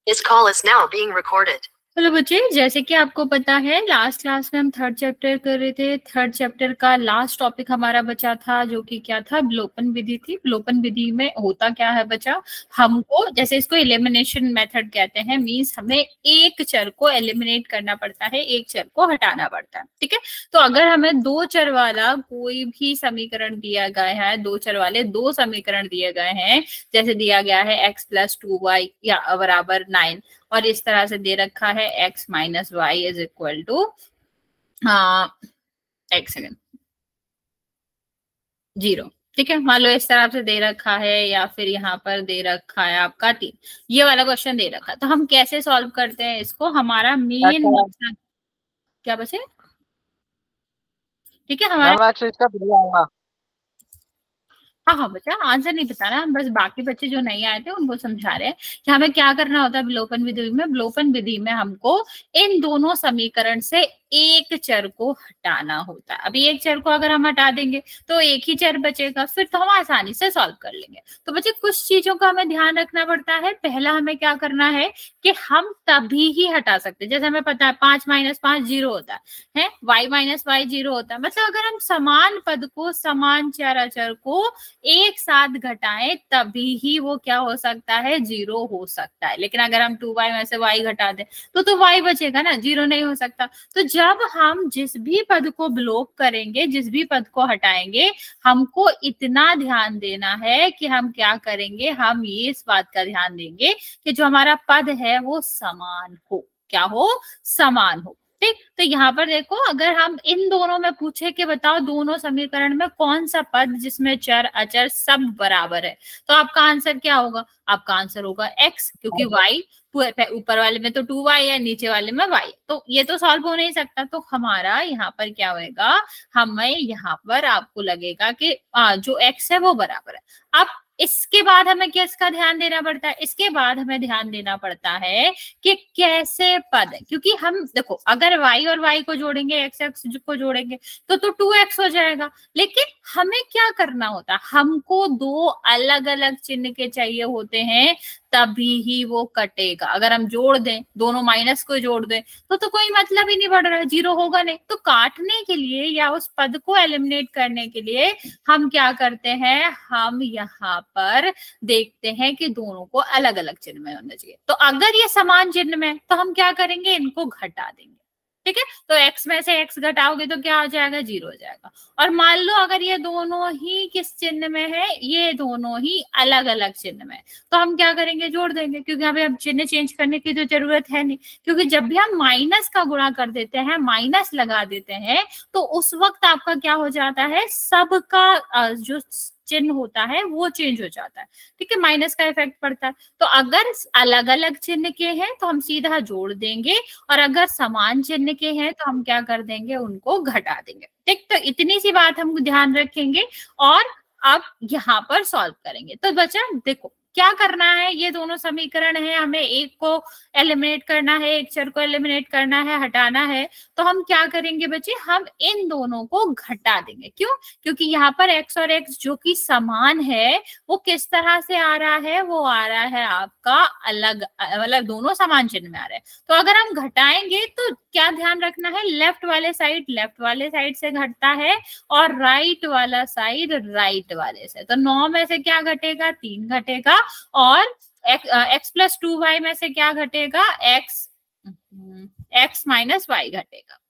This call is now being recorded. Hello बच्चे, जैसे कि आपको पता है लास्ट क्लास में हम थर्ड चैप्टर कर रहे थे। थर्ड चैप्टर का लास्ट टॉपिक हमारा बचा था जो कि क्या था, विलोपन विधि थी। विलोपन विधि में होता क्या है बच्चा, हमको जैसे इसको एलिमिनेशन मेथड कहते हैं, मींस हमें एक चर को एलिमिनेट करना पड़ता है, एक चर को हटाना पड़ता है। ठीक है, तो अगर हमें दो चर वाला कोई भी समीकरण दिया गया है, दो चर वाले दो समीकरण दिए गए हैं, जैसे दिया गया है x प्लस 2y या बराबर 9 और इस तरह से दे रखा है x minus y is equal to एक सेकेंड 0। ठीक है, मान लो इस तरह से दे रखा है, या फिर यहाँ पर दे रखा है आपका 3, ये वाला क्वेश्चन दे रखा है। तो हम कैसे सॉल्व करते हैं इसको, हमारा मेन मकसद क्या बचे। ठीक है, हमारा हाँ हाँ बच्चा, आंसर नहीं बताना, हम बस बाकी बच्चे जो नहीं आए थे उनको समझा रहे हैं कि हमें क्या करना होता है विलोपन विधि में। विलोपन विधि में हमको इन दोनों समीकरण से एक चर को हटाना होता है। अभी एक चर को अगर हम हटा देंगे तो एक ही चर बचेगा, फिर तो हम आसानी से सॉल्व कर लेंगे। तो बच्चे कुछ चीजों का हमें ध्यान रखना पड़ता है। पहला हमें क्या करना है कि हम तभी ही हटा सकते हैं, जैसे हमें पता है 5 माइनस 5 0 होता है, y माइनस वाई 0 होता है। मतलब अगर हम समान पद को, समान चर अचर को एक साथ घटाएं तभी ही वो क्या हो सकता है, 0 हो सकता है। लेकिन अगर हम 2y में से y घटा दें तो y बचेगा ना, 0 नहीं हो सकता। तो जब हम जिस भी पद को ब्लॉक करेंगे, जिस भी पद को हटाएंगे, हमको इतना ध्यान देना है कि हम क्या करेंगे, हम ये इस बात का ध्यान देंगे कि जो हमारा पद है वो समान हो। क्या हो, समान हो। ठीक, तो यहाँ पर देखो, अगर हम इन दोनों में पूछे कि बताओ दोनों समीकरण में कौन सा पद जिसमें चर अचर सब बराबर है, तो आपका आंसर क्या होगा, आपका आंसर होगा x, क्योंकि y ऊपर वाले में तो 2y है, नीचे वाले में y, तो ये तो सॉल्व हो नहीं सकता। तो हमारा यहाँ पर क्या होएगा, हमें यहाँ पर आपको लगेगा कि जो x है वो बराबर है। अब इसके बाद हमें किसका ध्यान देना पड़ता है, इसके बाद हमें ध्यान देना पड़ता है कि कैसे पद, क्योंकि हम देखो अगर y और y को जोड़ेंगे, x को जोड़ेंगे तो 2x हो जाएगा। लेकिन हमें क्या करना होता है, हमको दो अलग अलग चिन्ह के चाहिए होते हैं, तभी ही वो कटेगा। अगर हम जोड़ दें, दोनों माइनस को जोड़ दें तो कोई मतलब ही नहीं पड़ रहा है, 0 होगा नहीं। तो काटने के लिए या उस पद को एलिमिनेट करने के लिए हम क्या करते हैं, हम यहाँ पर देखते हैं कि दोनों को अलग अलग चिन्ह में होना चाहिए। तो अगर ये समान चिन्ह में तो हम क्या करेंगे, इनको घटा देंगे। ठीक है, तो x में से x घटाओगे तो क्या हो जाएगा, 0 हो जाएगा। और मान लो अगर ये दोनों ही किस चिन्ह में है, ये दोनों ही अलग अलग चिन्ह में, तो हम क्या करेंगे, जोड़ देंगे, क्योंकि हमें अब चिन्ह चेंज करने की तो जरूरत है नहीं। क्योंकि जब भी हम माइनस का गुणा कर देते हैं, माइनस लगा देते हैं, तो उस वक्त आपका क्या हो जाता है, सबका जो चिन्ह होता है वो चेंज हो जाता है। ठीक है, माइनस का इफेक्ट पड़ता है। तो अगर अलग अलग चिन्ह के हैं तो हम सीधा जोड़ देंगे, और अगर समान चिन्ह के हैं तो हम क्या कर देंगे, उनको घटा देंगे। ठीक, तो इतनी सी बात हम ध्यान रखेंगे और अब यहाँ पर सॉल्व करेंगे। तो बच्चा देखो क्या करना है, ये दोनों समीकरण है, हमें एक को एलिमिनेट करना है, एक चर को एलिमिनेट करना है, हटाना है। तो हम क्या करेंगे बच्चे, हम इन दोनों को घटा देंगे। क्यों, क्योंकि यहाँ पर x और x जो कि समान है, वो किस तरह से आ रहा है, वो आ रहा है आपका अलग, मतलब दोनों समान चिन्ह में आ रहे हैं। तो अगर हम घटाएंगे तो क्या ध्यान रखना है, लेफ्ट वाले साइड से घटता है और राइट वाला साइड राइट वाले से। तो 9 में से क्या घटेगा, 3 घटेगा, और x प्लस 2y में से क्या घटेगा, x माइनस वाई घटेगा।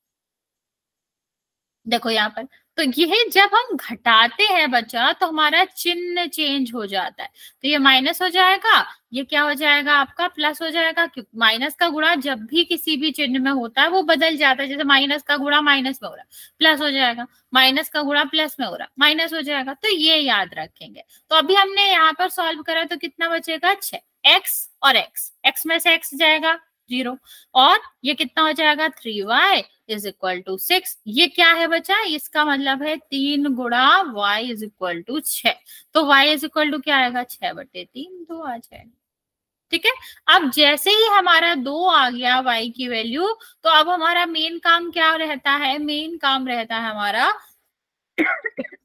देखो यहाँ पर, तो ये जब हम घटाते हैं बच्चा तो हमारा चिन्ह चेंज हो जाता है। तो ये माइनस हो जाएगा, ये क्या हो जाएगा आपका, प्लस हो जाएगा। क्योंकि माइनस का गुणा जब भी किसी भी चिन्ह में होता है वो बदल जाता है। जैसे माइनस का गुणा माइनस में हो रहा है, प्लस हो जाएगा, माइनस का गुणा प्लस में हो रहा है, माइनस हो जाएगा। तो ये याद रखेंगे। तो अभी हमने यहाँ पर सॉल्व करा तो कितना बचेगा, 6, x और x में से x जाएगा 0, और ये कितना हो जाएगा, 3y इज इक्वल टू 6। ये क्या है बच्चा, इसका मतलब है 3 गुणा y इज इक्वल टू 6। तो y इज इक्वल टू क्या आएगा, 6/3, 2 आ जाएगा। ठीक है, अब जैसे ही हमारा 2 आ गया y की वैल्यू, तो अब हमारा मेन काम क्या रहता है, मेन काम रहता है हमारा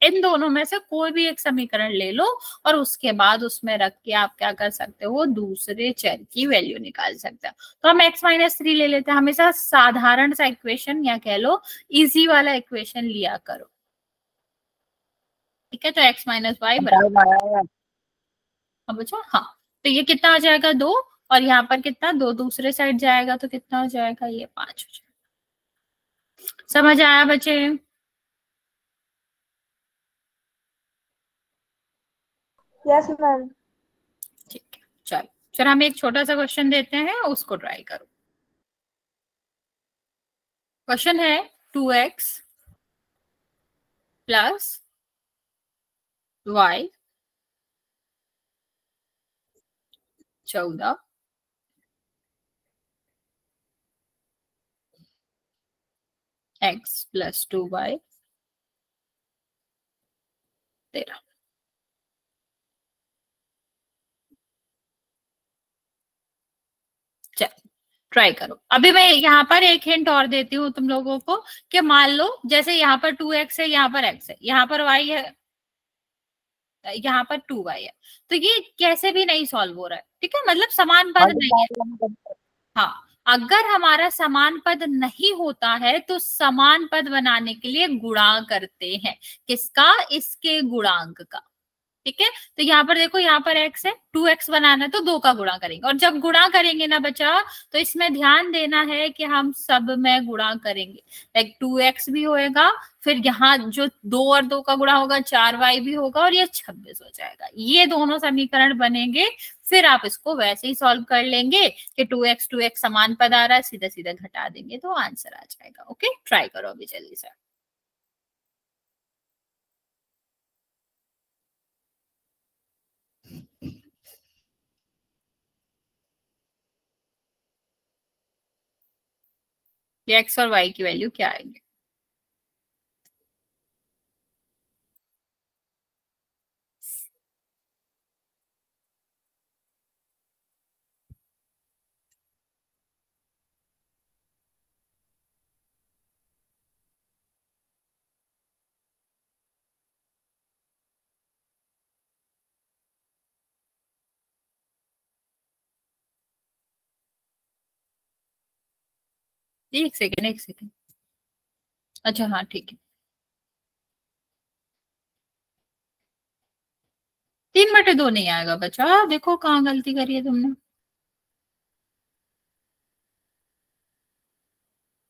इन दोनों में से कोई भी एक समीकरण ले लो और उसके बाद उसमें रख के आप क्या कर सकते हो, दूसरे चर की वैल्यू निकाल सकते हो। तो हम x-3 ले लेते हैं। हमेशा साधारण सा इक्वेशन या कह लो इजी वाला इक्वेशन लिया करो, ठीक है। तो x-y बराबर, अब बच्चों हाँ, तो ये कितना आ जाएगा 2, और यहाँ पर कितना 2 दूसरे साइड जाएगा तो कितना हो जाएगा, ये 5 हो जाएगा। समझ आया बच्चे? Yes ma'am. ठीक है, चलो चलो हम एक छोटा सा क्वेश्चन देते हैं, उसको ट्राई करो। क्वेश्चन है 2x plus y 14 x plus 2y 13। चलो ट्राई करो। अभी मैं यहाँ पर एक हिंट और देती हूँ तुम लोगों को, कि मान लो जैसे यहाँ पर 2x है, यहाँ पर x है, यहाँ पर y है, यहाँ पर 2y है, तो ये कैसे भी नहीं सॉल्व हो रहा है, ठीक है, मतलब समान पद नहीं है। हाँ, अगर हमारा समान पद नहीं होता है तो समान पद बनाने के लिए गुणा करते हैं, किसका, इसके गुणांक का, ठीक है। तो यहाँ पर देखो, यहाँ पर x है, 2x बनाना है तो 2 का गुणा करेंगे, और जब गुणा करेंगे ना बच्चा, तो इसमें ध्यान देना है कि हम सब में गुणा करेंगे। लाइक 2x भी होएगा, फिर यहाँ जो 2 और 2 का गुणा होगा 4y भी होगा, और ये 26 हो जाएगा। ये दोनों समीकरण बनेंगे, फिर आप इसको वैसे ही सॉल्व कर लेंगे कि 2x समान पद आ रहा है, सीधा सीधा घटा देंगे तो आंसर आ जाएगा। ओके, ट्राई करो अभी जल्दी से। ये x और y की वैल्यू क्या आएंगे? एक सेकेंड, एक सेकेंड। अच्छा हाँ ठीक है, 3/2 नहीं आएगा बच्चा, देखो कहाँ गलती करी है तुमने।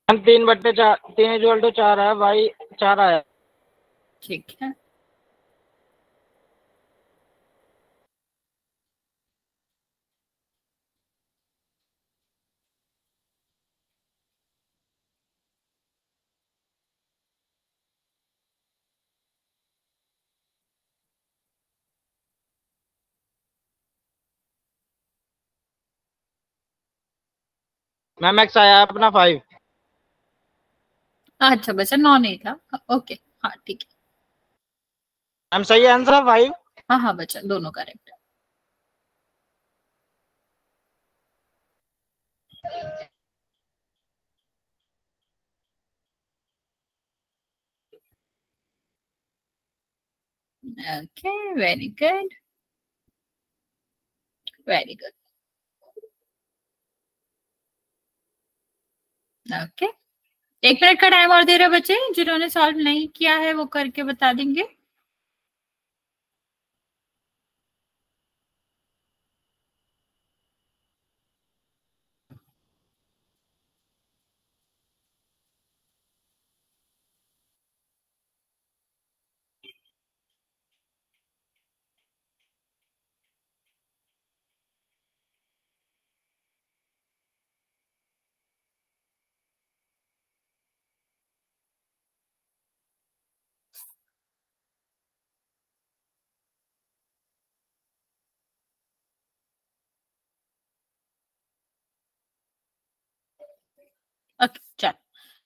हम 3/4, 3 = 4 है भाई, 4 आया। ठीक है, मैम x आया अपना 5। अच्छा बच्चा 9 नहीं था, ओके हाँ ठीक है। मैम सही आंसर है 5। हाँ हाँ बच्चा, दोनों करेक्ट है। Okay, very good, very good. Okay, 1 minute का टाइम और दे रहे बच्चे, जिन्होंने सॉल्व नहीं किया है वो करके बता देंगे। ओके चलो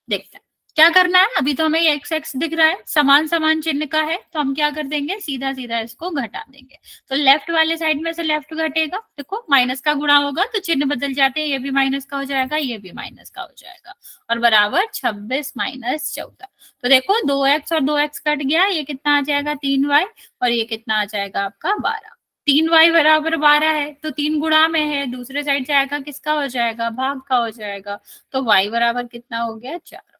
देखते हैं क्या करना है, अभी तो हमें एक्स एक्स दिख रहा है, समान समान चिन्ह का है, तो हम क्या कर देंगे, सीधा सीधा इसको घटा देंगे। तो लेफ्ट वाले साइड में से लेफ्ट घटेगा, देखो माइनस का गुणा होगा तो चिन्ह बदल जाते हैं, ये भी माइनस का हो जाएगा, ये भी माइनस का हो जाएगा, और बराबर 26 माइनस 14। तो देखो 2x और 2x कट गया, ये कितना आ जाएगा 3y, और ये कितना आ जाएगा आपका 12। 3y बराबर 12 है, तो 3 गुणा में है, दूसरे साइड जाएगा किसका हो जाएगा, भाग का हो जाएगा, तो y बराबर कितना हो गया 4 हो गया।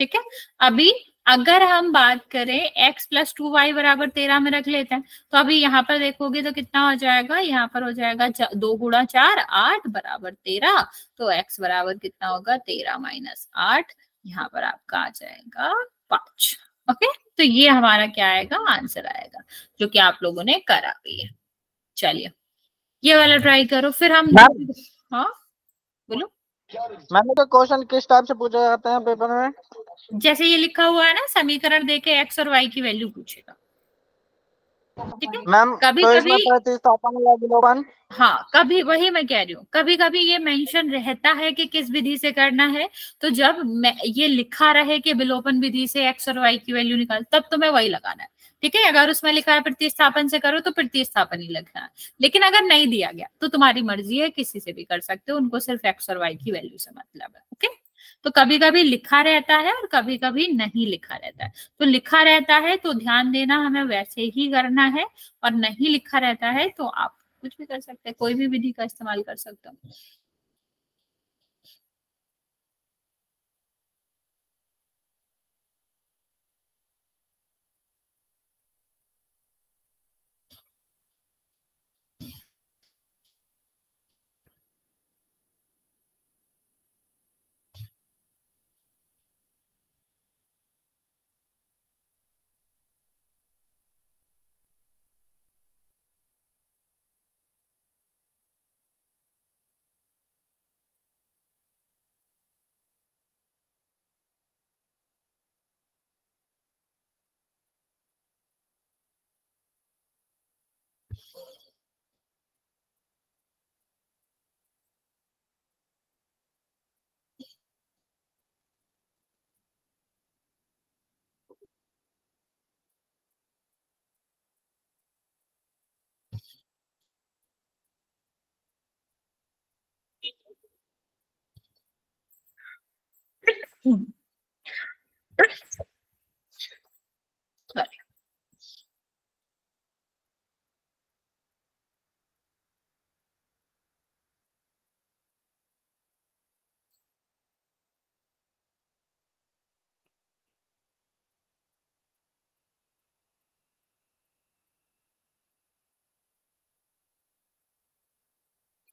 ठीक है, अभी अगर हम बात करें x प्लस 2y बराबर 13 में रख लेते हैं, तो अभी यहाँ पर देखोगे तो कितना हो जाएगा, यहाँ पर हो जाएगा 2 गुणा 4 8 बराबर 13, तो x बराबर कितना होगा 13 माइनस 8, यहाँ पर आपका आ जाएगा 5। ओके, तो ये हमारा क्या आएगा, आंसर आएगा, जो कि आप लोगों ने करा भी है। चलिए ये वाला ट्राई करो, फिर हम हाँ बोलो। मैंने तो क्वेश्चन किस टाइप से पूछे जाते हैं पेपर में? जैसे ये लिखा हुआ है ना, समीकरण देके x और y की वैल्यू पूछेगा। ठीक है, मैम कभी तो कभी इसमें प्रतिस्थापन या विलोपन? हाँ, कभी वही मैं कह रही हूँ, कभी कभी ये मेंशन रहता है कि किस विधि से करना है, तो जब ये लिखा रहे कि विलोपन विधि से x और y की वैल्यू निकाल, तब तुम्हें वही लगाना है। ठीक है, अगर उसमें लिखा है प्रतिस्थापन से करो तो प्रतिस्थापन ही लिखना है, लेकिन अगर नहीं दिया गया तो तुम्हारी मर्जी है, किसी से भी कर सकते हो, उनको सिर्फ x और y की वैल्यू से मतलब है। ओके, तो कभी कभी लिखा रहता है और कभी कभी नहीं लिखा रहता है, तो लिखा रहता है तो ध्यान देना हमें वैसे ही करना है, और नहीं लिखा रहता है तो आप कुछ भी कर सकते हैं, कोई भी विधि का इस्तेमाल कर सकते हो। Sorry.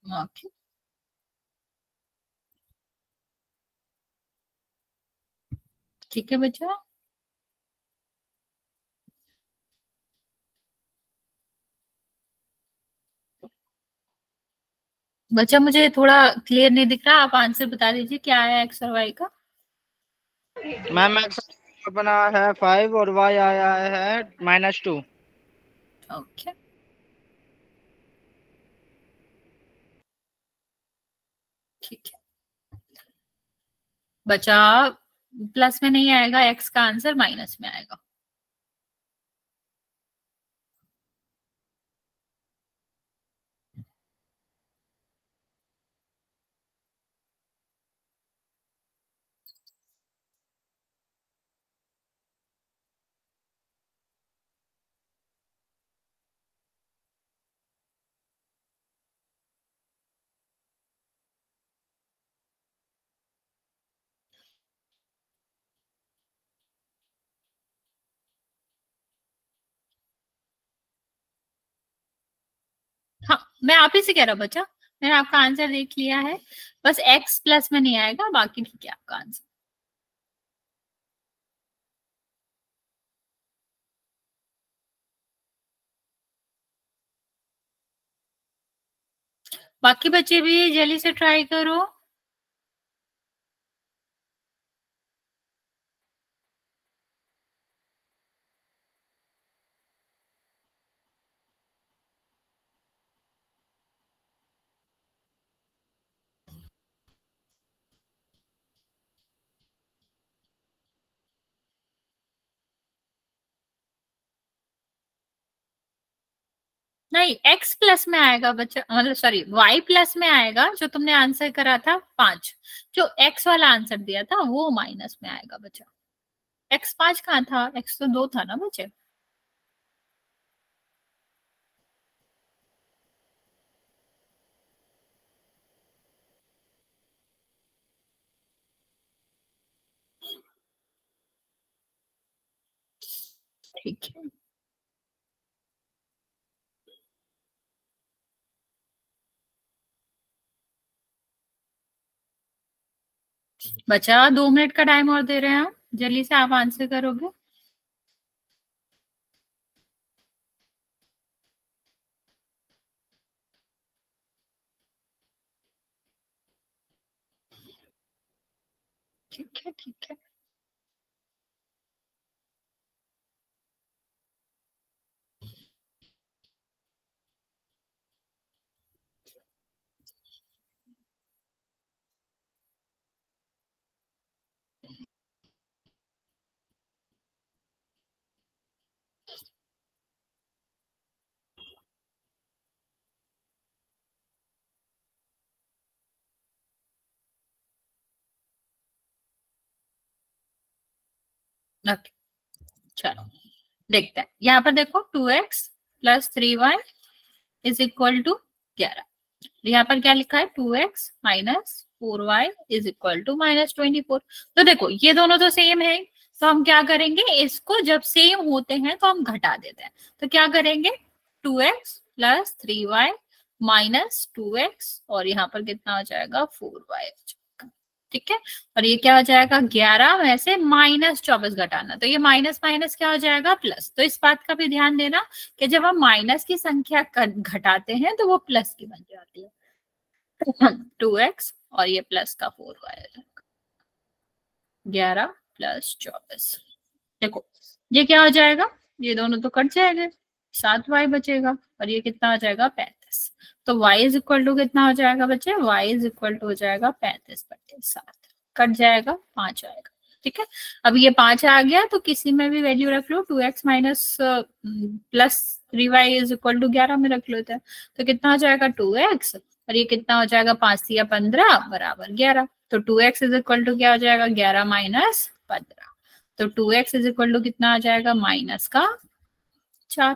Okay. ठीक है बच्चा, बच्चा मुझे थोड़ा क्लियर नहीं दिख रहा, आप आंसर बता दीजिए क्या है एक्स और वाई का। मैम एक्स बना है 5 और वाई आया है -2। ओके, ठीक है बच्चा, प्लस में नहीं आएगा, एक्स का आंसर माइनस में आएगा। हाँ, मैं आप ही से कह रहा हूँ बच्चा, मैंने आपका आंसर देख लिया है, बस एक्स प्लस में नहीं आएगा, बाकी ठीक है आपका आंसर। बाकी बच्चे भी जल्दी से ट्राई करो। नहीं, x प्लस में आएगा बच्चा, मतलब सॉरी y प्लस में आएगा, जो तुमने आंसर करा था 5, जो x वाला आंसर दिया था वो माइनस में आएगा बच्चा। x 5 कहाँ था, x तो 2 था ना बच्चे। ठीक है बच्चा, 2 मिनट का टाइम और दे रहे हैं हम, जल्दी से आप आंसर करोगे। ठीक है ठीक है। ओके चलो देखते हैं, यहाँ पर देखो 2x plus 3y is equal to 11। यहाँ पर क्या लिखा है, 2x minus 4y is equal to -24। तो देखो ये दोनों तो सेम है, तो हम क्या करेंगे, इसको जब सेम होते हैं तो हम घटा देते हैं। तो क्या करेंगे, 2x plus 3y minus 2x, और यहाँ पर कितना हो जाएगा 4y। ठीक है, और ये क्या हो जाएगा 11 में से -24 घटाना, तो ये माइनस माइनस क्या हो जाएगा प्लस। तो इस बात का भी ध्यान देना कि जब हम माइनस की संख्या घटाते हैं तो वो प्लस की बन जाती है। 2x और ये प्लस का 4y, 11 प्लस 24। देखो ये क्या हो जाएगा, ये दोनों तो कट जाएंगे, 7y बचेगा, और ये कितना हो जाएगा 35। तो y इज इक्वल टू कितना हो जाएगा बच्चे, y इज इक्वल टू हो जाएगा 35/7, कट जाएगा 5 आएगा। ठीक है, अब ये 5 आ गया तो किसी में भी वैल्यू रख लो, 2x minus plus 3y is equal to 11 में रख लेते हैं। तो कितना हो जाएगा 2x, और ये कितना हो जाएगा 5 या 15 बराबर 11। तो 2x इज इक्वल टू क्या हो जाएगा 11 माइनस 15। तो 2x इज इक्वल टू कितना आ जाएगा माइनस का 4।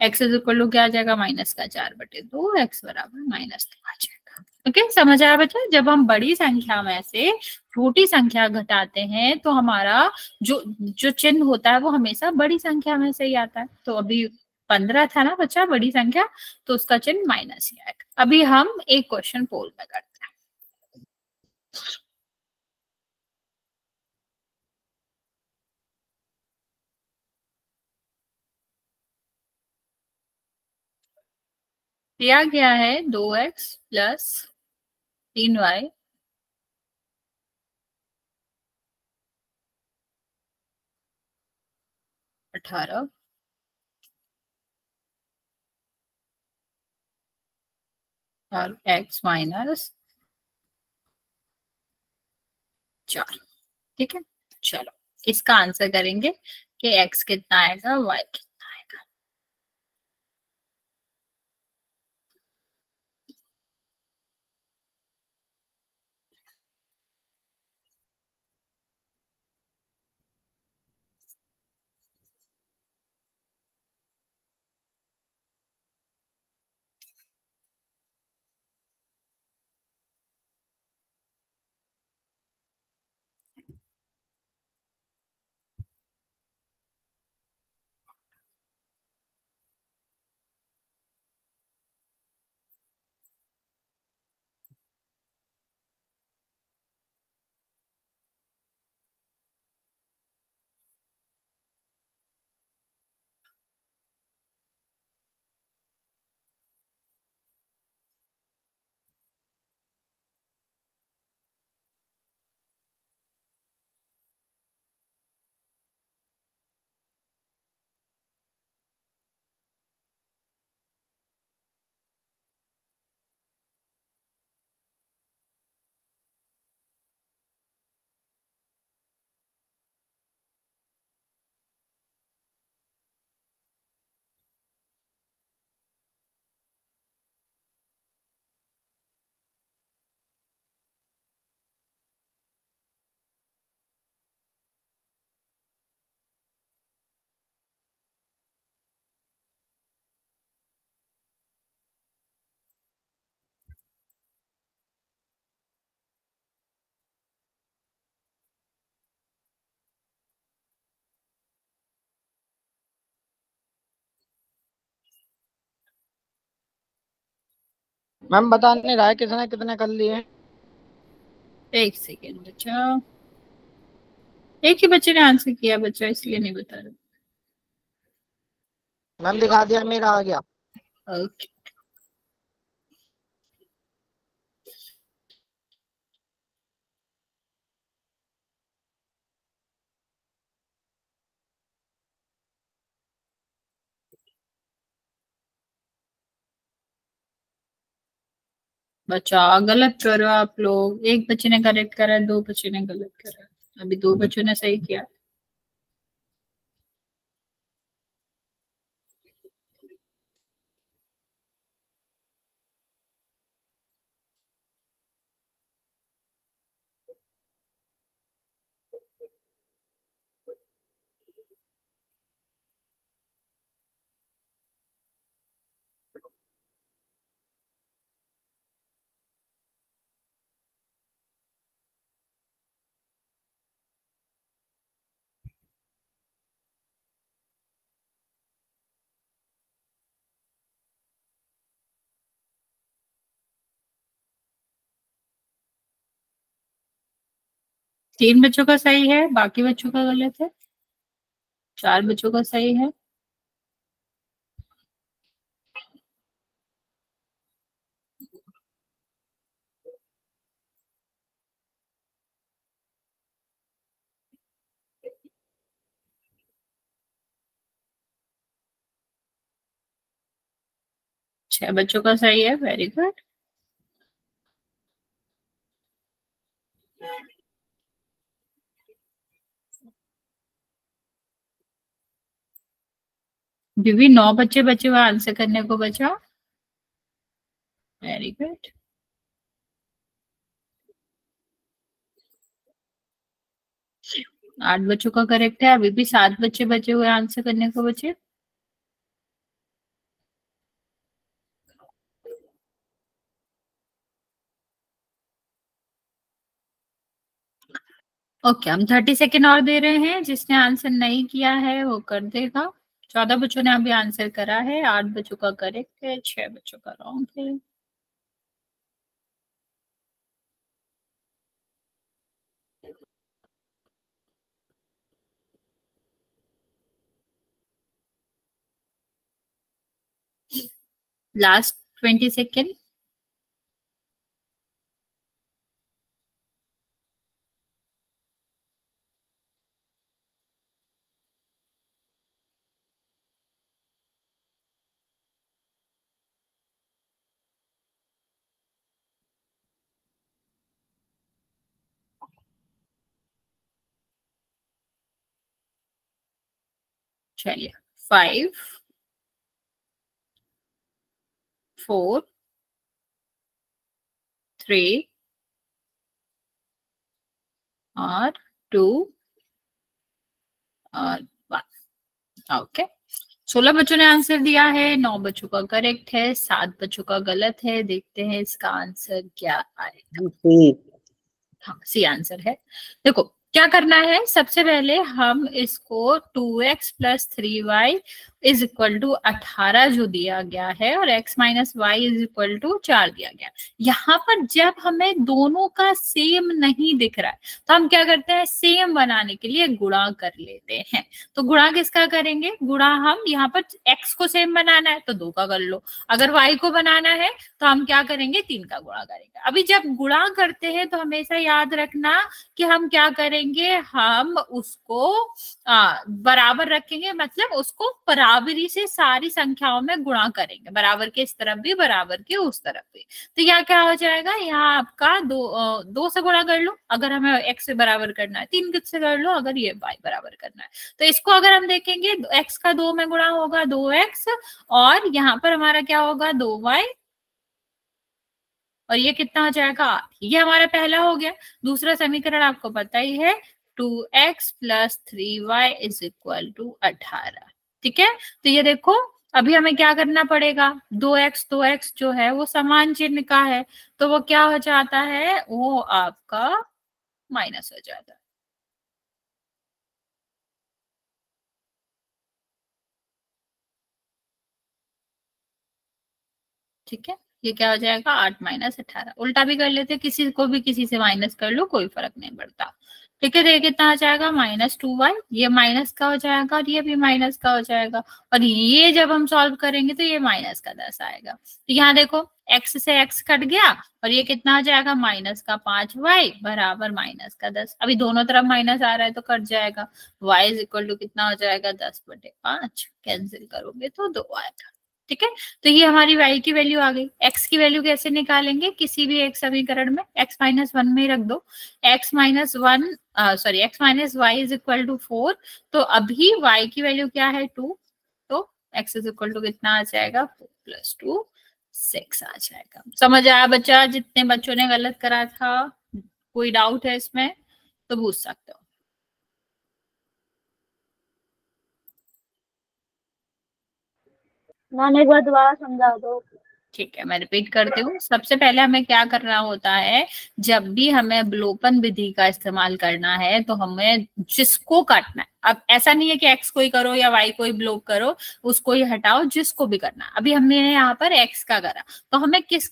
x इज इक्वल टू क्या आ जाएगा माइनस का 4/2, x बराबर माइनस आ जाएगा। ओके समझ आया बच्चा, जब हम बड़ी संख्या में से छोटी संख्या घटाते हैं तो हमारा जो जो चिन्ह होता है वो हमेशा बड़ी संख्या में से ही आता है। तो अभी 15 था ना बच्चा बड़ी संख्या, तो उसका चिन्ह माइनस ही आएगा। अभी हम एक क्वेश्चन पोल में करते हैं। दिया गया है 2x प्लस 3y 18 और x माइनस 4। ठीक है, चलो इसका आंसर करेंगे कि x कितना आएगा, y कितना आएगा। मैम बता नहीं रहा है किसने कितने कर लिए। एक सेकेंड बच्चा, एक ही बच्चे ने आंसर किया बच्चा, इसलिए नहीं बता रहा। मैम दिखा दिया, मेरा आ गया। ओके, बच्चा गलत करो आप लोग। एक बच्चे ने करेक्ट करा, दो बच्चे ने गलत करा। अभी दो बच्चों ने सही किया। तीन बच्चों का सही है, बाकी बच्चों का गलत है। चार बच्चों का सही है। छह बच्चों का सही है, वेरी गुड। बीवी नौ बच्चे बचे हुए आंसर करने को बचा, वेरी गुड। आठ बच्चों का करेक्ट है, अभी भी सात बच्चे बचे हुए आंसर करने को बचे। ओके, हम 30 सेकेंड और दे रहे हैं। जिसने आंसर नहीं किया है वो कर देगा। 14 बच्चों ने अभी आंसर करा है, 8 बच्चों का करेक्ट है, 6 बच्चों का रॉन्ग है। Last 20 second. चलिए, 5, 4, 3 और 2 और 1। ओके, 16 बच्चों ने आंसर दिया है, 9 बच्चों का करेक्ट है, 7 बच्चों का गलत है। देखते हैं इसका आंसर क्या आएगा। हाँ, सी आंसर है। देखो क्या करना है, सबसे पहले हम इसको 2x+3y इज इक्वल टू 18 जो दिया गया है और x minus y is equal to 4 दिया गया। यहाँ पर जब हमें दोनों का सेम नहीं दिख रहा है तो हम क्या करते हैं, सेम बनाने के लिए गुणा कर लेते हैं। तो गुणा किसका करेंगे, गुणा हम यहाँ पर x को सेम बनाना है तो 2 का कर लो, अगर y को बनाना है तो हम क्या करेंगे, 3 का गुणा करेंगे। अभी जब गुणा करते हैं तो हमेशा याद रखना कि हम क्या करेंगे, हम उसको बराबर रखेंगे, मतलब उसको बराबरी से सारी संख्याओं में गुणा करेंगे, बराबर के इस तरफ भी बराबर के उस तरफ भी। तो यहाँ क्या हो जाएगा, यहाँ आपका 2 से गुणा कर लो अगर हमें x से बराबर करना है, 3 से कर लो अगर ये y बराबर करना है। तो इसको अगर हम देखेंगे, x का 2 में गुणा होगा 2x और यहाँ पर हमारा क्या होगा 2y और ये कितना हो जाएगा, ये हमारा पहला हो गया। दूसरा समीकरण आपको पता ही है, 2x+3y इज इक्वल टू 18। ठीक है, तो ये देखो अभी हमें क्या करना पड़ेगा, 2x जो है वो समान चिन्ह का है तो वो क्या हो जाता है, वो आपका माइनस हो जाता है। ठीक है, ये क्या हो जाएगा 8 माइनस 18। उल्टा भी कर लेते, किसी को भी किसी से माइनस कर लो, कोई फर्क नहीं पड़ता। ठीक है, तो ये कितना आ जाएगा -2y, ये माइनस का हो जाएगा और ये भी माइनस का हो जाएगा। और ये जब हम सॉल्व करेंगे तो ये -10 आएगा। तो यहाँ देखो x से x कट गया और ये कितना आ जाएगा -5y बराबर -10। अभी दोनों तरफ माइनस आ रहा है तो कट जाएगा। y इज इक्वल टू कितना हो जाएगा 10/5, कैंसिल करोगे तो 2 आएगा। ठीक है, तो ये हमारी y की वैल्यू आ गई। x की वैल्यू कैसे निकालेंगे, किसी भी एक समीकरण में x-1 में ही रख दो। x-y इज इक्वल टू 4, तो अभी y की वैल्यू क्या है 2, तो x इज इक्वल टू कितना आ जाएगा 4 + 2 6 आ जाएगा। समझ आया बच्चा? जितने बच्चों ने गलत करा था, कोई डाउट है इसमें तो पूछ सकते हो। मैम एक बार दोबारा समझा दो। ठीक है, मैं रिपीट करती हूँ। सबसे पहले हमें क्या करना होता है, जब भी हमें अवलोकन विधि का इस्तेमाल करना है तो हमें जिसको काटना है, अब ऐसा नहीं है कि x को ही करो या y को ही ब्लॉक करो, उसको ही हटाओ, जिसको भी करना है। अभी हमने यहाँ पर x का करा, तो हमें किस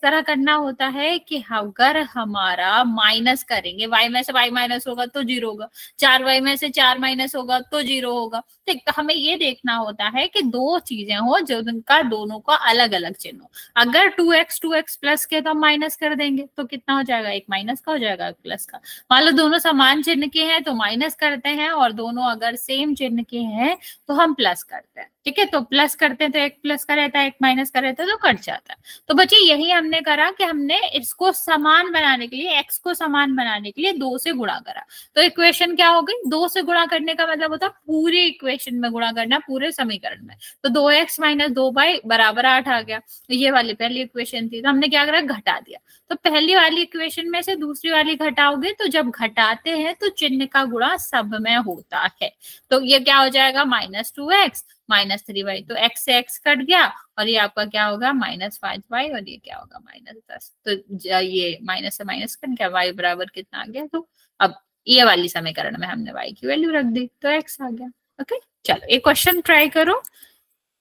तरह करना होता है कि अगर हमारा माइनस करेंगे, y में से y माइनस होगा तो 0 होगा, 4y में से 4 माइनस होगा तो 0 होगा। ठीक, तो हमें ये देखना होता है कि दो चीजें हो जो उनका दोनों का अलग अलग चिन्ह हो। अगर 2x प्लस के तो हम माइनस कर देंगे तो कितना हो जाएगा, एक माइनस का हो जाएगा एक प्लस का। मान लो दोनों समान चिन्ह के हैं तो माइनस करते हैं, और दोनों अगर सेम चिन्ह के हैं तो हम प्लस करते हैं। ठीक है, तो प्लस करते हैं तो एक प्लस का रहता है, एक माइनस का रहता है, तो कट जाता है। तो बच्चे यही हमने करा कि हमने इसको समान बनाने के लिए, एक्स को समान बनाने के लिए 2 से गुणा करा। तो इक्वेशन क्या हो गई, 2 से गुणा करने का मतलब होता है पूरी इक्वेशन में गुणा करना, पूरे समीकरण में। तो 2x - 2y बराबर 8 आ गया। तो ये वाली पहली इक्वेशन थी, तो हमने क्या करा, घटा दिया। तो पहली वाली इक्वेशन में से दूसरी वाली घटाओगे तो जब घटाते हैं तो चिन्ह का गुणा सब में होता है। तो ये क्या हो जाएगा -2x -3y, तो x से x कट गया और ये आपका क्या होगा -5y, और ये क्या होगा -10। तो ये माइनस से माइनस कट गया, y बराबर कितना आ गया, तो अब ये वाली समीकरण में हमने y की वैल्यू रख दी तो x आ गया। ओके, चलो एक क्वेश्चन ट्राई करो,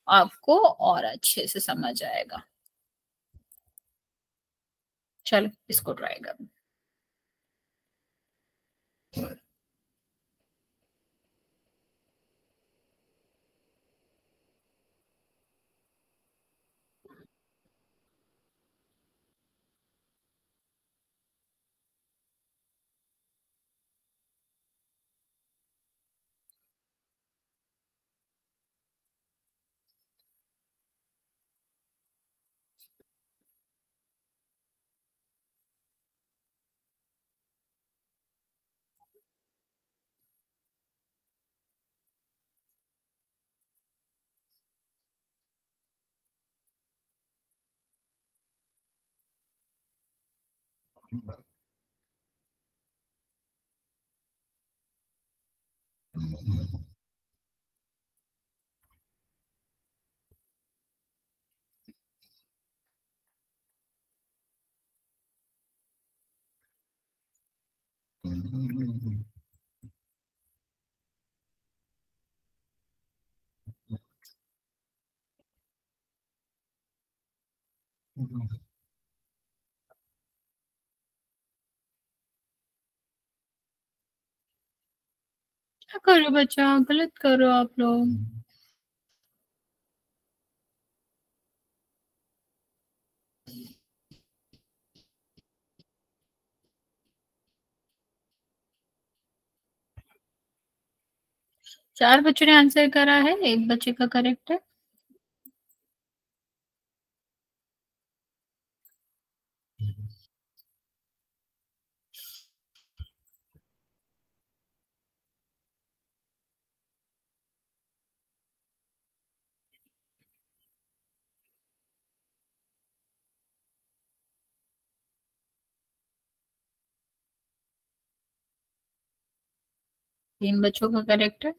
आपको और अच्छे से समझ आएगा। चलो इसको ट्राई करो। क्या करो बच्चा, गलत करो आप लोग। चार बच्चों ने आंसर करा है, एक बच्चे का करेक्ट है। तीन बच्चों का करेक्ट है।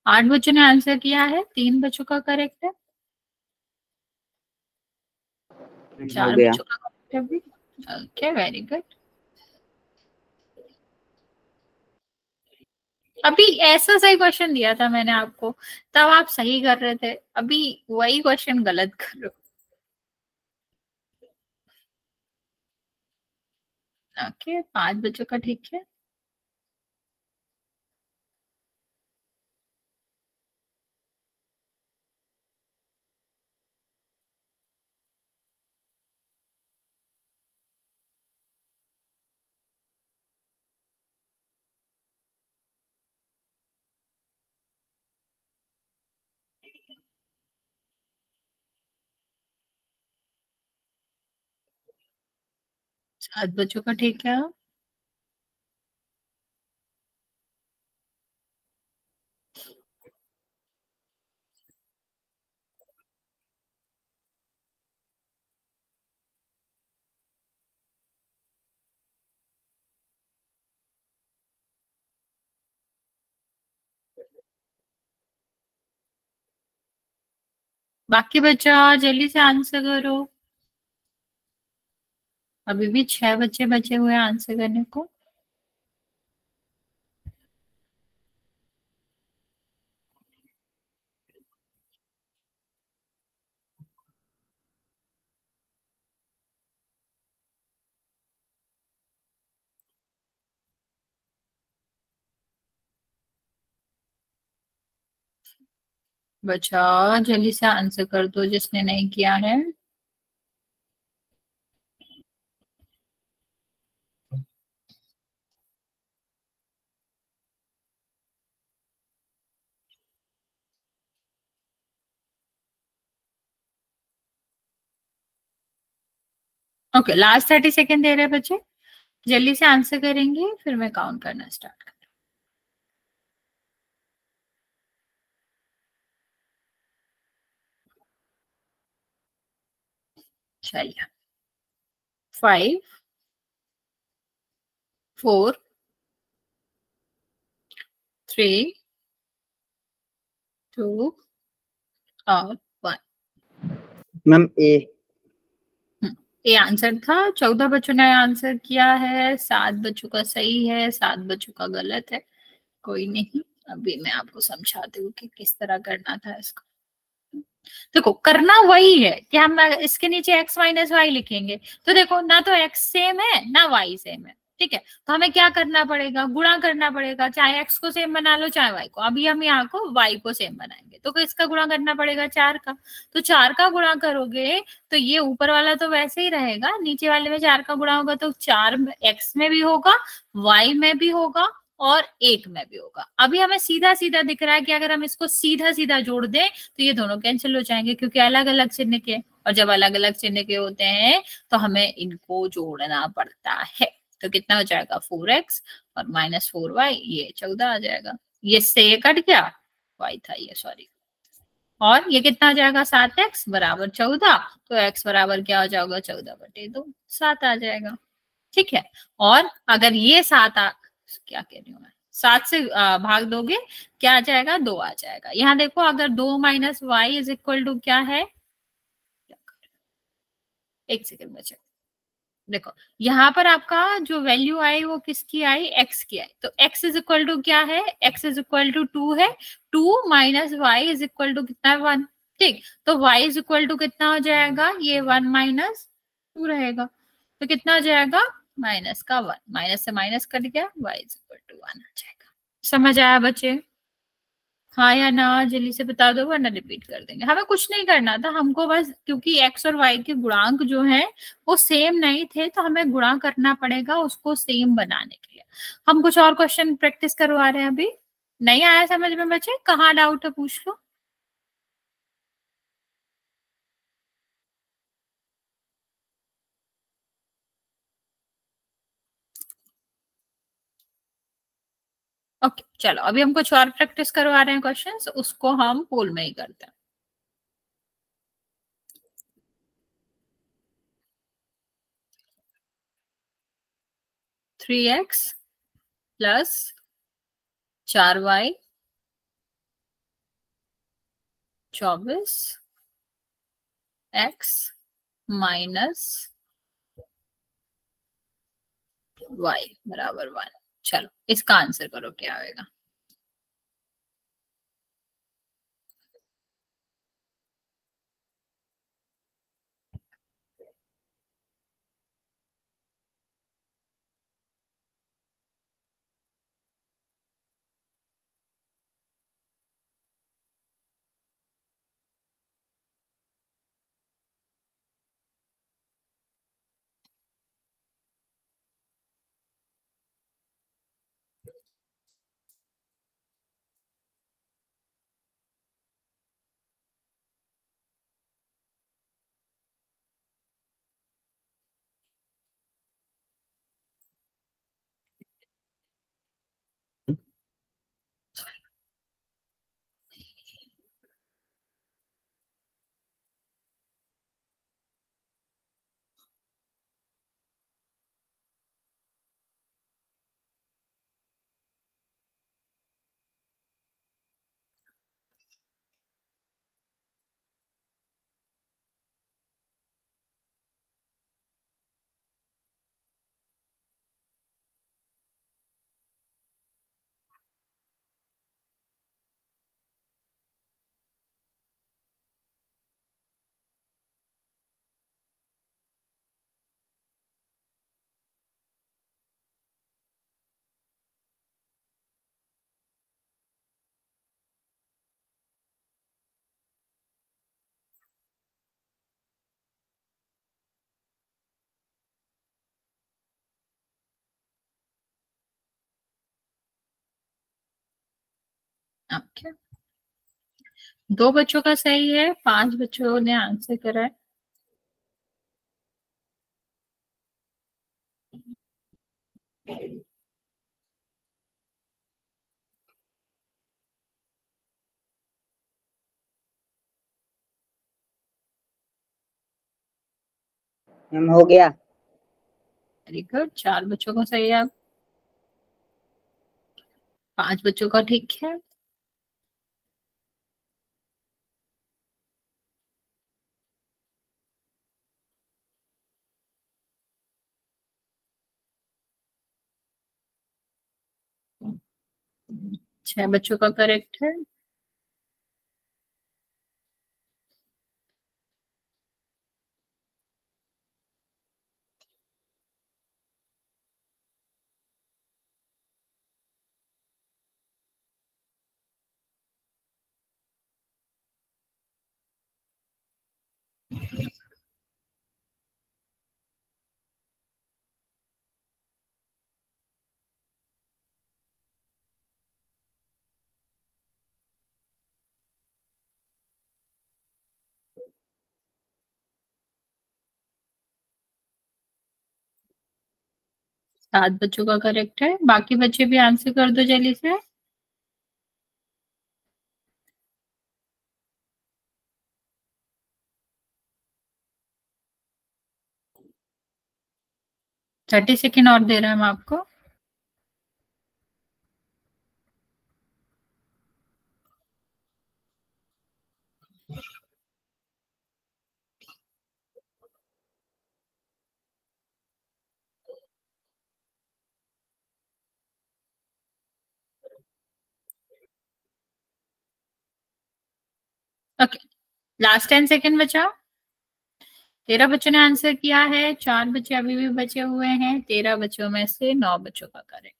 8 बच्चों ने आंसर किया है, 3 बच्चों का करेक्ट है, हो 4 गया। बच्चों का करेक्ट है भी। Okay, very good. अभी ऐसा सही क्वेश्चन दिया था मैंने आपको, तब आप सही कर रहे थे, अभी वही क्वेश्चन गलत कर रहे हो। ओके, 5 बच्चों का ठीक है। सात बच्चों का ठीक है। बाकी बच्चा जल्दी से आंसर करो, अभी भी 6 बच्चे बचे हुए हैं आंसर करने को। बच्चा जल्दी से आंसर कर दो जिसने नहीं किया है। ओके, लास्ट 30 सेकेंड दे रहे हैं बच्चे, जल्दी से आंसर करेंगे फिर मैं काउंट करना स्टार्ट कर। चलिए, 5, 4, 3, 2 और 1। मैम ए। ये आंसर था। 14 बच्चों ने आंसर किया है, 7 बच्चों का सही है, 7 बच्चों का गलत है। कोई नहीं, अभी मैं आपको समझाती हूँ कि किस तरह करना था इसको। देखो, करना वही है कि हम इसके नीचे x माइनस वाई लिखेंगे, तो देखो ना तो x सेम है ना y सेम है, ठीक है। तो हमें क्या करना पड़ेगा, गुणा करना पड़ेगा, चाहे x को सेम बना लो चाहे y को। अभी हम यहाँ को y को सेम बनाएंगे, तो इसका गुणा करना पड़ेगा 4 का। तो 4 का गुणा करोगे तो ये ऊपर वाला तो वैसे ही रहेगा, नीचे वाले में 4 का गुणा होगा तो 4 x में भी होगा, y में भी होगा और 1 में भी होगा। अभी हमें सीधा सीधा दिख रहा है कि अगर हम इसको सीधा सीधा जोड़ दें तो ये दोनों कैंसिल हो जाएंगे, क्योंकि अलग अलग चिन्ह के, और जब अलग अलग चिन्ह के होते हैं तो हमें इनको जोड़ना पड़ता है। तो कितना हो जाएगा 4x और -4y, ये 14 आ जाएगा। ये से ये कट गया, y था ये, सॉरी। और ये कितना आ जाएगा 7x बराबर 14, तो x बराबर क्या हो जाएगा 14/2, 7 आ जाएगा, ठीक है। और अगर ये 7 क्या कह रही हूँ मैं, 7 से भाग दोगे क्या आ जाएगा, 2 आ जाएगा। यहाँ देखो, अगर 2 minus y is equal to क्या है, एक सेकेंड बचे, देखो यहाँ पर आपका जो वैल्यू आई वो किसकी आई, x की आई। तो x इज इक्वल टू क्या है, x इज इक्वल टू 2 है, 2 minus y is equal to कितना है 1, ठीक। तो y इज इक्वल टू कितना हो जाएगा, ये 1 माइनस 2 रहेगा, तो कितना हो जाएगा माइनस का 1, माइनस से माइनस कट गया, y इज इक्वल टू 1 आ जाएगा। समझ आया बच्चे, हाँ या ना, जल्दी से बता दो वरना रिपीट कर देंगे। हमें कुछ नहीं करना था, हमको बस क्योंकि x और y के गुणांक जो है वो सेम नहीं थे, तो हमें गुणा करना पड़ेगा उसको सेम बनाने के लिए। हम कुछ और क्वेश्चन प्रैक्टिस करवा रहे हैं। अभी नहीं आया समझ में बच्चे, कहाँ डाउट है पूछ लो। ओके चलो, अभी हम कुछ और प्रैक्टिस करवा रहे हैं क्वेश्चंस, उसको हम पोल में ही करते हैं। 3x plus 4y 24 x minus y बराबर 1। चलो इसका आंसर करो क्या आएगा। ओके, 2 बच्चों का सही है, 5 बच्चों ने आंसर करा है। हो गया। वेरी गुड, 4 बच्चों का सही है, अब 5 बच्चों का ठीक है। छह बच्चों का करेक्ट है। सात बच्चों का करेक्ट है, बाकी बच्चे भी आंसर कर दो जल्दी से। थर्टी सेकेंड और दे रहे हैं हम आपको। ओके, लास्ट 10 सेकेंड बचा। 13 बच्चों ने आंसर किया है, 4 बच्चे अभी भी बचे हुए हैं। 13 बच्चों में से 9 बच्चों का करेक्ट।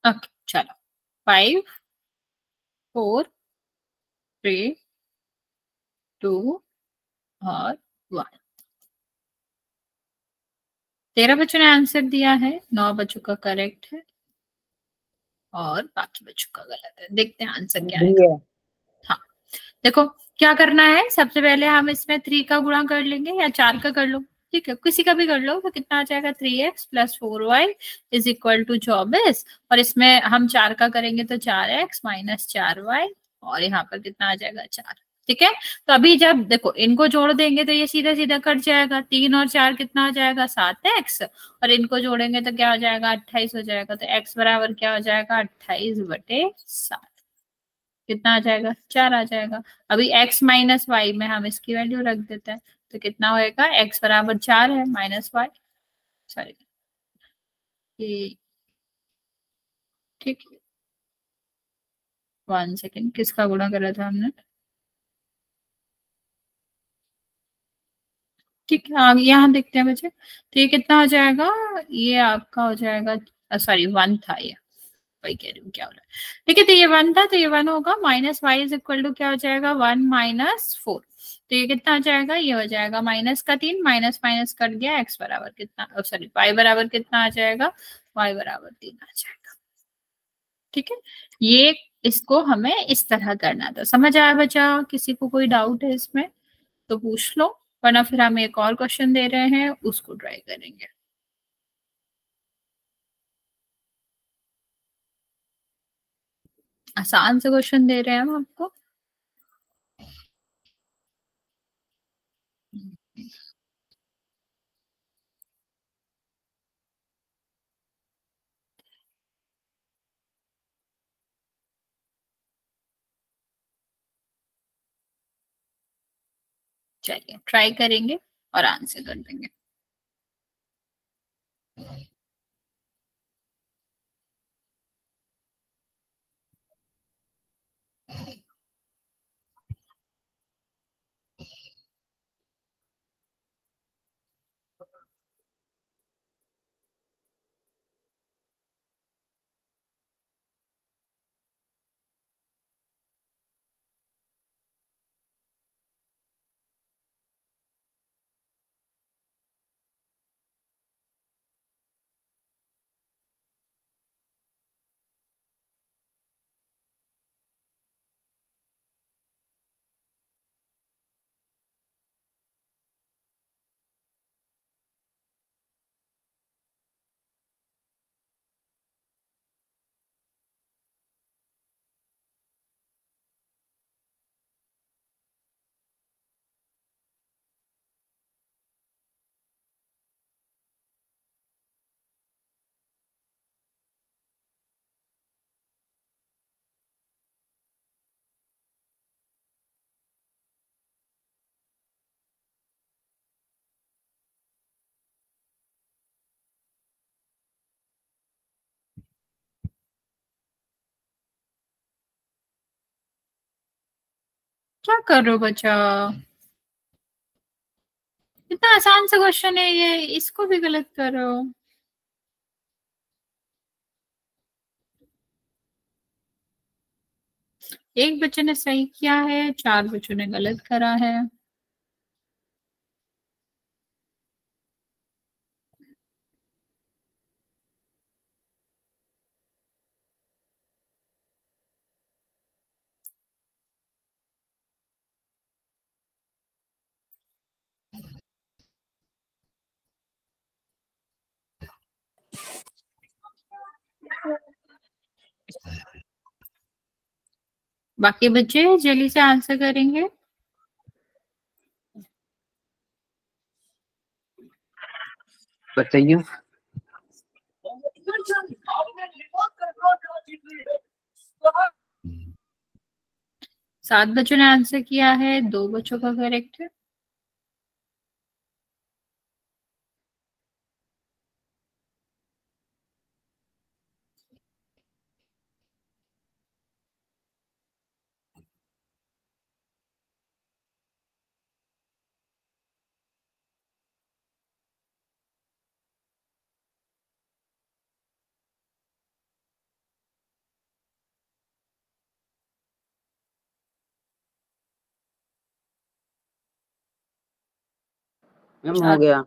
ओके चलो, 5 4 3 2 और 1। 13 बच्चों ने आंसर दिया है, 9 बच्चों का करेक्ट है और बाकी बच्चों का गलत है। देखते हैं आंसर क्या है। हाँ देखो क्या करना है, सबसे पहले हम इसमें 3 का गुणा कर लेंगे या 4 का कर लो। ठीक है, किसी का भी कर लो। तो कितना आ जाएगा 3x plus 4y is equal to 24, और इसमें हम 4 का करेंगे तो 4x माइनस 4y, और यहाँ पर कितना आ जाएगा 4। ठीक है, तो अभी जब देखो इनको जोड़ देंगे तो ये सीधा सीधा कट जाएगा, 3 और 4 कितना आ जाएगा 7x, और इनको जोड़ेंगे तो क्या हो जाएगा 28 हो जाएगा। तो x बराबर क्या हो जाएगा 28/7, कितना आ जाएगा 4 आ जाएगा। अभी x माइनस वाई में हम इसकी वैल्यू रख देते हैं, तो कितना होएगा x बराबर 4 है माइनस वाई, सॉरी ये, ठीक है 1 सेकेंड, किसका गुणा करा था हमने, ठीक है आगे यहाँ देखते हैं बच्चे। तो ये कितना हो जाएगा, ये आपका हो जाएगा, सॉरी 1 था ये, वही कह रही हूँ क्या हो रहा है। ठीक है, तो ये 1 था, तो ये 1 होगा, minus y is equal to क्या हो जाएगा 1 माइनस 4। तो ये कितना हो जाएगा, ये हो जाएगा माइनस का 3, माइनस माइनस कट गया, एक्स बराबर कितना, सॉरी वाई बराबर कितना आ जाएगा, वाई बराबर 3 आ जाएगा। ठीक है, ये इसको हमें इस तरह करना था। समझ आया बच्चा? किसी को कोई डाउट है इसमें तो पूछ लो, वरना फिर हम एक और क्वेश्चन दे रहे हैं उसको ट्राई करेंगे। आसान से क्वेश्चन दे रहे हैं हम आपको। चलिए ट्राई करेंगे और आंसर कर देंगे। क्या कर रहे हो बच्चा, इतना आसान सा क्वेश्चन है ये, इसको भी गलत कर रहे हो। एक बच्चे ने सही किया है, 4 बच्चों ने गलत करा है। बाकी बच्चे जल्दी से आंसर करेंगे। बताइए। 7 बच्चों ने आंसर किया है, 2 बच्चों का करेक्ट है। मैम हो गया।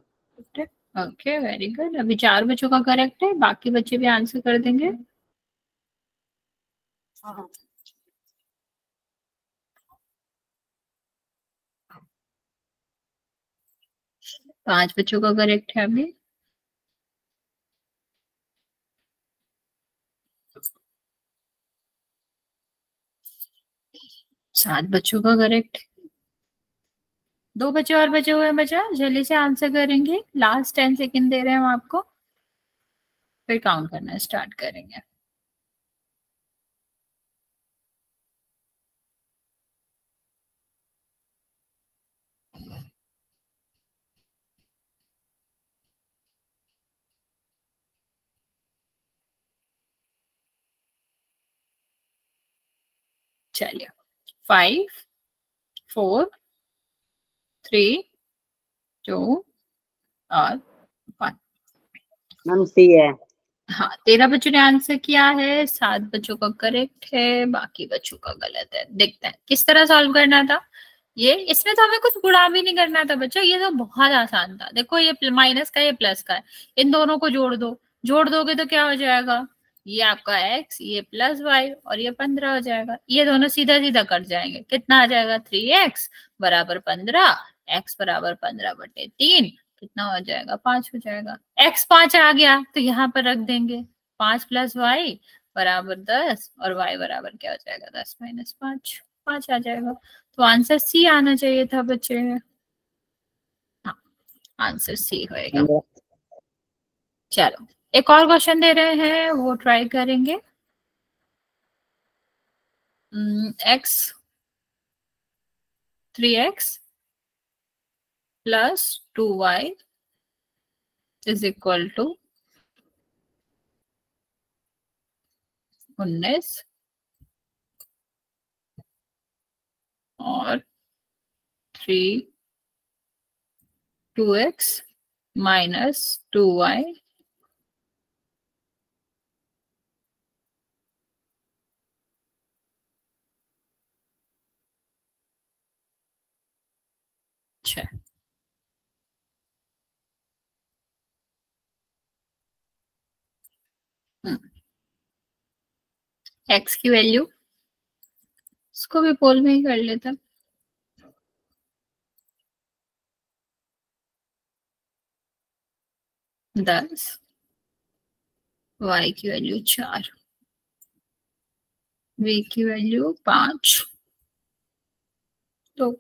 ओके वेरी गुड, अभी 4 बच्चों का करेक्ट है, बाकी बच्चे भी आंसर कर देंगे। 5 बच्चों का करेक्ट है अभी। सात बच्चों का करेक्ट। 2 बच्चे और बचे हुए हैं बच्चा, जल्दी से आंसर करेंगे। लास्ट 10 सेकेंड दे रहे हैं हम आपको, फिर काउंट करना स्टार्ट करेंगे। चलिए 5 4 3 2 और 1। मैम सी है। हाँ 13 बच्चों ने आंसर किया है, 7 बच्चों का करेक्ट है, बाकी बच्चों का गलत है। देखते हैं किस तरह सॉल्व करना था ये। इसमें तो हमें कुछ गुणा भी नहीं करना था बच्चों, ये तो बहुत आसान था। देखो ये माइनस का, ये प्लस का है, इन दोनों को जोड़ दो। जोड़ दोगे तो क्या हो जाएगा, ये आपका x, ये प्लस y और ये 15 हो जाएगा। ये दोनों सीधा सीधा कट जाएंगे, कितना आ जाएगा 3x बराबर 15, x बराबर 15/3 कितना हो जाएगा 5 हो जाएगा। x 5 आ गया तो यहाँ पर रख देंगे, 5 + y बराबर 10 और y बराबर क्या हो जाएगा 10 - 5, 5 आ जाएगा। तो आंसर सी आना चाहिए था बच्चे। हाँ आंसर सी होएगा। चलो एक और क्वेश्चन दे रहे हैं, वो ट्राई करेंगे। x 3x plus 2y is equal to 19 और 2x माइनस 2y x की वैल्यू, इसको भी पोल में ही कर लेते हैं। 10, y की वैल्यू 4, v की वैल्यू 5। तो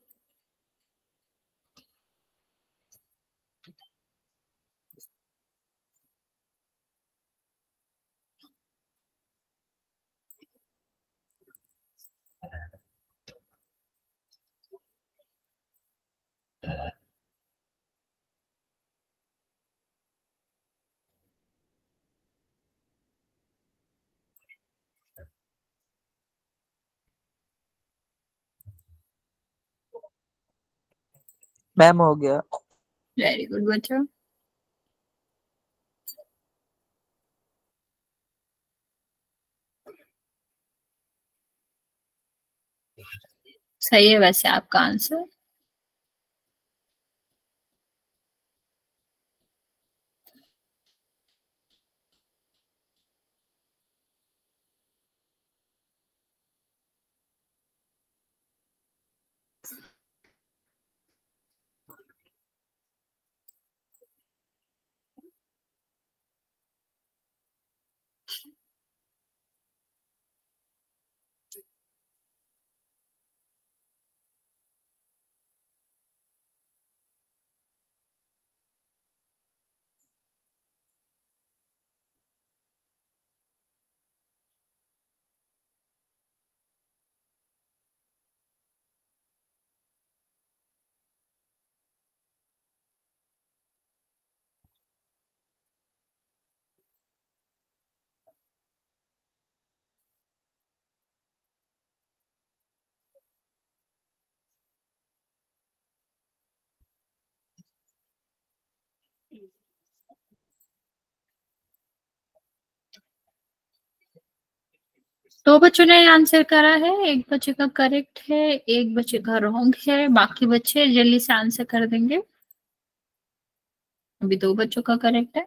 मैम हो गया। वेरी गुड बच्चा। सही है वैसे आपका आंसर। दो बच्चों ने आंसर करा है, एक बच्चे का करेक्ट है, एक बच्चे का रॉन्ग है। बाकी बच्चे जल्दी से आंसर कर देंगे। अभी 2 बच्चों का करेक्ट है।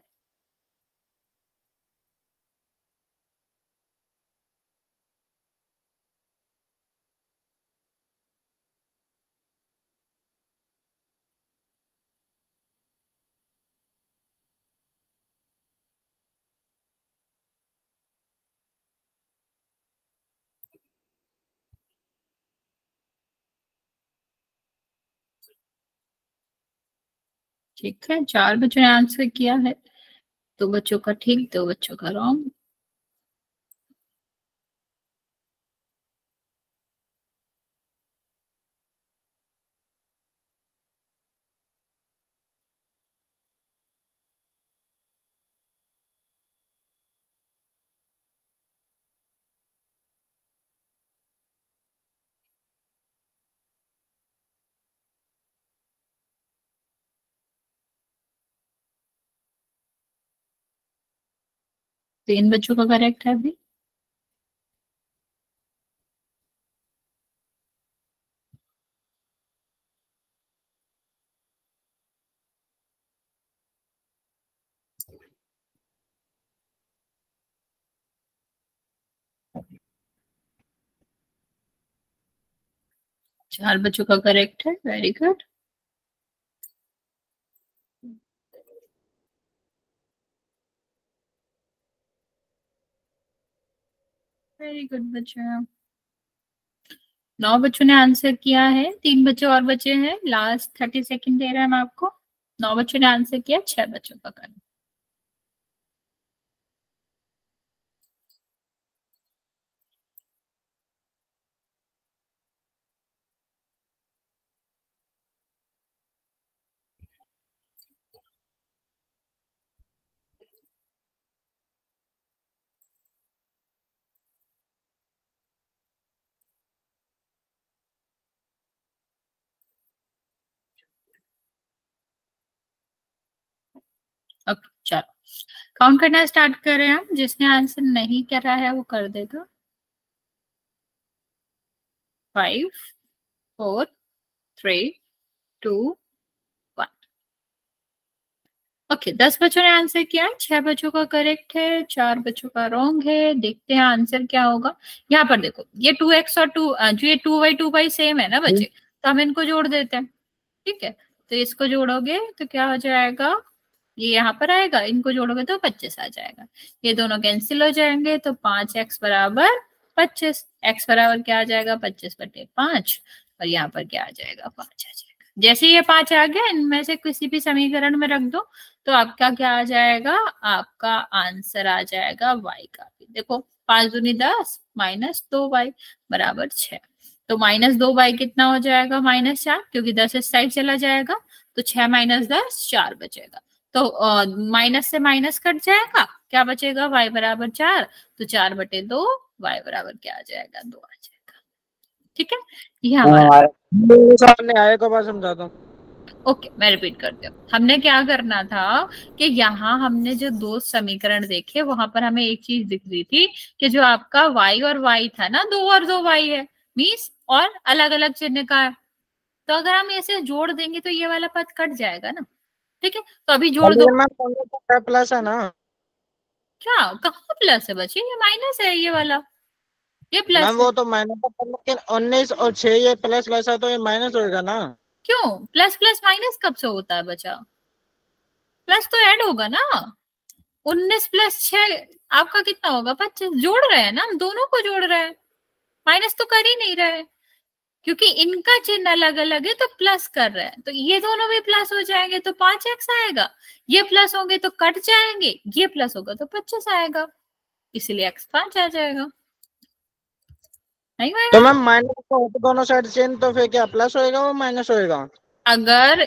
ठीक है, 4 बच्चों ने आंसर किया है, 2 बच्चों का ठीक, 2 बच्चों का रॉन्ग। तीन बच्चों का करेक्ट है अभी। चार बच्चों का करेक्ट है, वेरी गुड। वेरी गुड बच्चों। 9 बच्चों ने आंसर किया है, 3 बच्चे और बचे हैं, लास्ट 30 सेकंड दे रहे हैं हम आपको। 9 बच्चों ने आंसर किया, 6 बच्चों का करेक्ट। ओके चलो काउंट करना स्टार्ट कर रहे हैं हम। जिसने आंसर नहीं करा है वो कर देगा। 5 4 3 2 1। ओके 10 बच्चों ने आंसर किया, 6 बच्चों का करेक्ट है, 4 बच्चों का रॉन्ग है। देखते हैं आंसर क्या होगा। यहाँ पर देखो ये 2x और 2 जो ये 2y सेम है ना बच्चे, तो हम इनको जोड़ देते हैं। ठीक है, तो इसको जोड़ोगे तो क्या हो जाएगा, ये यहाँ पर आएगा, इनको जोड़ोगे तो 25 आ जाएगा। ये दोनों कैंसिल हो जाएंगे तो 5x बराबर 25। x बराबर क्या आ जाएगा, 25/5, और यहाँ पर क्या आ जाएगा, 5 आ जाएगा। जैसे ये 5 आ गया, इनमें से किसी भी समीकरण में रख दो तो आपका क्या आ जाएगा, आपका आंसर आ जाएगा y का भी। देखो 5 दूनी 10 माइनस 2y बराबर 6। तो -2y कितना हो जाएगा, -4, क्योंकि 10 इस साइड चला जाएगा तो 6 - 10 4 बचेगा। तो माइनस से माइनस कट जाएगा, क्या बचेगा, y बराबर 4। तो 4/2 y बराबर क्या आ जाएगा, 2 आ जाएगा। ठीक है, ये हमारा सामने आए को बात समझाता हूँ। ओके मैं रिपीट करती हूँ। हमने क्या करना था कि यहाँ हमने जो दो समीकरण देखे वहां पर हमें एक चीज दिख रही थी कि जो आपका y और y था ना, 2 और 2 y है मीन्स, और अलग अलग चिन्ह का है। तो अगर हम ऐसे जोड़ देंगे तो ये वाला पद कट जाएगा ना। ठीक है, तो अभी जोड़ दो। प्लस है ना, क्या कहाँ प्लस है बच्चे, ये माइनस है ये वाला, ये प्लस मैम वो तो माइनस है, लेकिन 19 और 6 ये प्लस प्लस है तो ये माइनस होगा ना। क्यों प्लस प्लस माइनस कब से होता है बच्चा, प्लस तो ऐड होगा ना। 19 + 6 आपका कितना होगा, 25। जोड़ रहे हैं ना हम, दोनों को जोड़ रहे हैं, माइनस तो कर ही नहीं रहे, क्योंकि इनका चिन्ह अलग अलग है तो प्लस कर रहे हैं। तो ये दोनों भी प्लस हो जाएंगे तो 5x आएगा, ये प्लस होंगे तो कट जाएंगे, ये प्लस होगा तो 25 आएगा, इसलिए x 5 आ जाएगा। नहीं तो मैम माइनस तो दोनों साइड चेंज, तो फिर क्या प्लस होएगा वो माइनस होएगा। अगर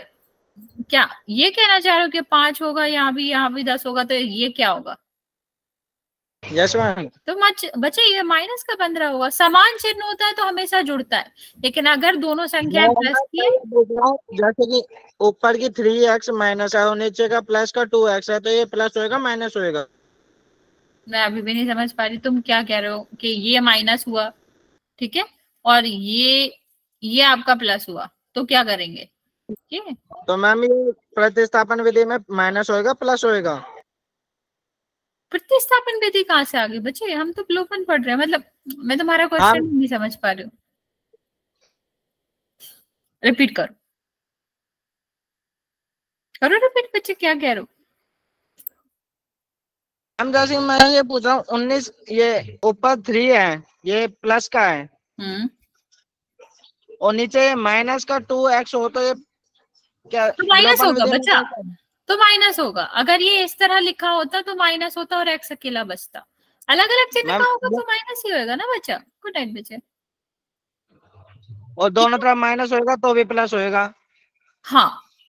क्या ये कहना चाह रहे हो कि 5 होगा, यहाँ भी 10 होगा, तो ये क्या होगा, यस मैम। तो बच्चे ये माइनस का 15 होगा। समान चिन्ह होता है तो हमेशा जुड़ता है, लेकिन अगर दोनों संख्याएं प्लस की, जैसे कि ऊपर की 3x माइनस है और नीचे का प्लस का 2x है, तो ये प्लस होएगा माइनस होएगा। मैं अभी भी नहीं समझ पा रही तुम क्या कह रहे हो कि ये माइनस हुआ, ठीक है, और ये आपका प्लस हुआ, तो क्या करेंगे, ठीक है। तो मैम ये प्रतिस्थापन विधि में माइनस होएगा प्लस होएगा। प्रतिस्थापन विधि कहाँ से आ गई बच्चे, हम तो विलोपन पढ़ रहे हैं, मतलब मैं तुम्हारा क्वेश्चन नहीं समझ पा रही हूँ, रिपीट करो रिपीट बच्चे क्या कह रहे हो। हम जैसे मैं ये पूछ रहा हूँ 19 ये ऊपर 3 है, ये प्लस का है, और नीचे माइनस का 2x हो तो ये क्या तो माइनस विलोपन होगा विधि में बच्चा, क्या है? तो माइनस होगा। अगर ये इस तरह लिखा होता तो माइनस होता और एक्स अकेला बचता। अलग अलग चिन्ह मैम का होगा तो माइनस ही होगा ना बच्चा। गुड नाइट बच्चे। और दोनों तरफ माइनस होएगा तो भी प्लस होएगा। हाँ